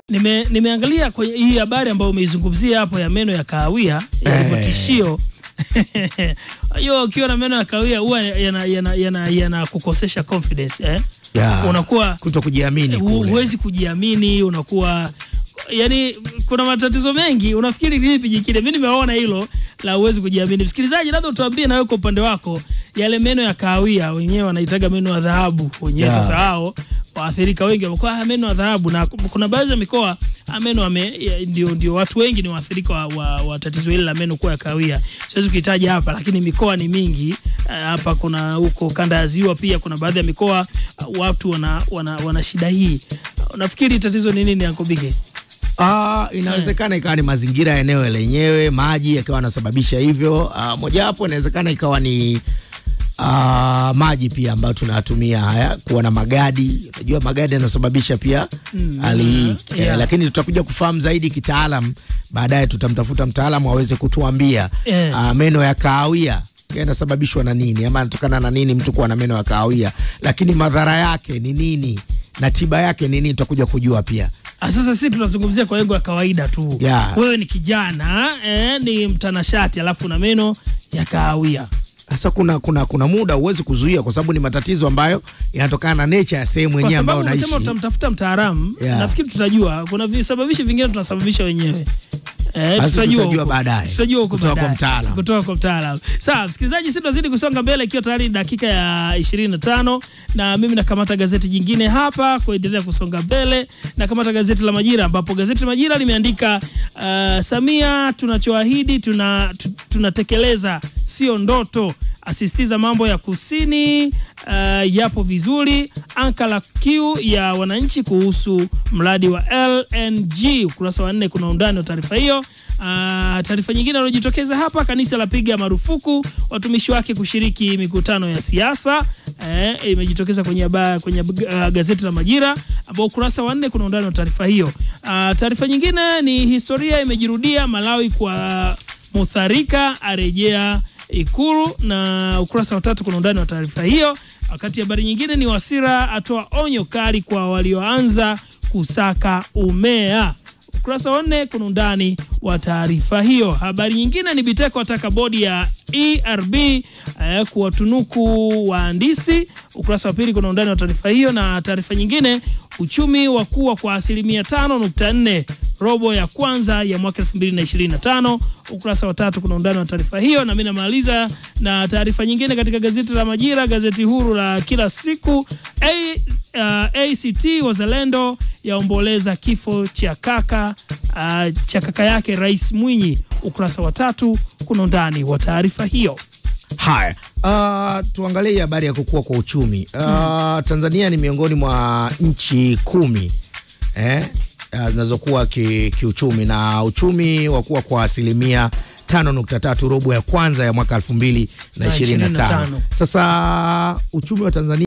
Nimeangalia kwenye hii habari ambayo umeizungumzia hapo ya meno ya kahawia ya tishio. Hiyo ukiwa na meno ya kahawia huwa yana kukosesha confidence unakuwa kutokujiamini kule. Huwezi kujiamini, unakuwa yani kuna matatizo mengi. Unafikiri vipi jikile? Mimi nimeona hilo la huwezi kujiamini. Msikilizaji, labda utuambie na wewe kwa upande wako yale meno ya kahawia, wenyewe wanaitaga meno ya dhahabu. Wenyewe sasa hao waathirika wengi wamekuwa meno ya dhahabu, na kuna baadhi ya mikoa meno ndio watu wengi ni waathirika wa tatizo hili la meno kuwa ya kahawia. Siwezi kuitaja hapa, lakini mikoa ni mingi. Hapa kuna huko kanda ya Ziwa pia kuna baadhi ya mikoa watu wana shida hii. Unafikiri tatizo ni nini Uncle Bige? Inawezekana ikawa ni mazingira ya eneo lenyewe, maji yakawa yanasababisha hivyo. Moja hapo inawezekana ikawa ni maji pia ambayo tunatumia haya, kuwa na magadi. Unajua magadi yanasababisha pia hali lakini tutakuja kufahamu zaidi kitaalam baadaye. Tutamtafuta mtaalamu aweze kutuambia meno ya kahawia yanasababishwa na nini, ama yanatokana na nini mtu kuwa na meno ya kahawia, lakini madhara yake ni nini na tiba yake ni nini tutakuja kujua pia. Sasa sisi tunazungumzia kwa lengo la kawaida tu. Wewe ni kijana ni mtanashati alafu na meno ya kahawia. Sasa kuna muda uwezi kuzuia, kwa sababu ni matatizo ambayo yanatokana na nature ya sehemu yenyewe ambayo unaishi. Kwa sababu unasema utamtafuta mtaalamu, nafikiri tutajua. Kuna visababishi vingine tunasababisha wenyewe. Tutajua baadaye. Tutajua kutoka kwa mtaalamu. Sawa, msikilizaji, sisi tunazidi kusonga mbele ikiwa tayari dakika ya 25 na mimi nakamata gazeti jingine hapa kuendelea kusonga mbele. Nakamata gazeti la Majira, ambapo gazeti la Majira limeandika Samia, tunachoahidi tunatekeleza, sio ndoto. Asisitiza mambo ya kusini yapo vizuri. Ankala kiu ya wananchi kuhusu mradi wa LNG. Ukurasa wa 4 kuna undani wa taarifa hiyo. Taarifa nyingine inayojitokeza hapa, kanisa lapiga marufuku watumishi wake kushiriki mikutano ya siasa. Imejitokeza kwenye gazeti la Majira, ambao ukurasa wa 4 kuna undani wa taarifa hiyo. Taarifa nyingine ni historia imejirudia, Malawi kwa Mutharika arejea Ikulu, na ukurasa wa 3 kuna undani wa taarifa hiyo. Wakati habari nyingine ni Wasira atoa onyo kali kwa walioanza kusaka umea. Ukurasa wa 4 kuna undani wa taarifa hiyo. Habari nyingine ni Biteko ataka bodi ya ERB kuwatunuku wahandisi. Ukurasa wa 2 kuna undani wa taarifa hiyo. Na taarifa nyingine, uchumi wakua kwa 5.4% robo ya kwanza ya mwaka 2025. Ukurasa wa 3 kuna undani wa taarifa hiyo. Na mimi namaliza na taarifa nyingine katika gazeti la Majira, gazeti huru la kila siku. ACT Wazalendo yaomboleza kifo cha kaka yake Rais Mwinyi. Ukurasa wa 3 kuna undani wa taarifa hiyo. Haya, tuangalie habari ya kukua kwa uchumi. Tanzania ni miongoni mwa nchi 10 zinazokuwa kiuchumi, na uchumi wakua kwa 5.3% robo ya kwanza ya mwaka 2025. Sasa uchumi wa Tanzania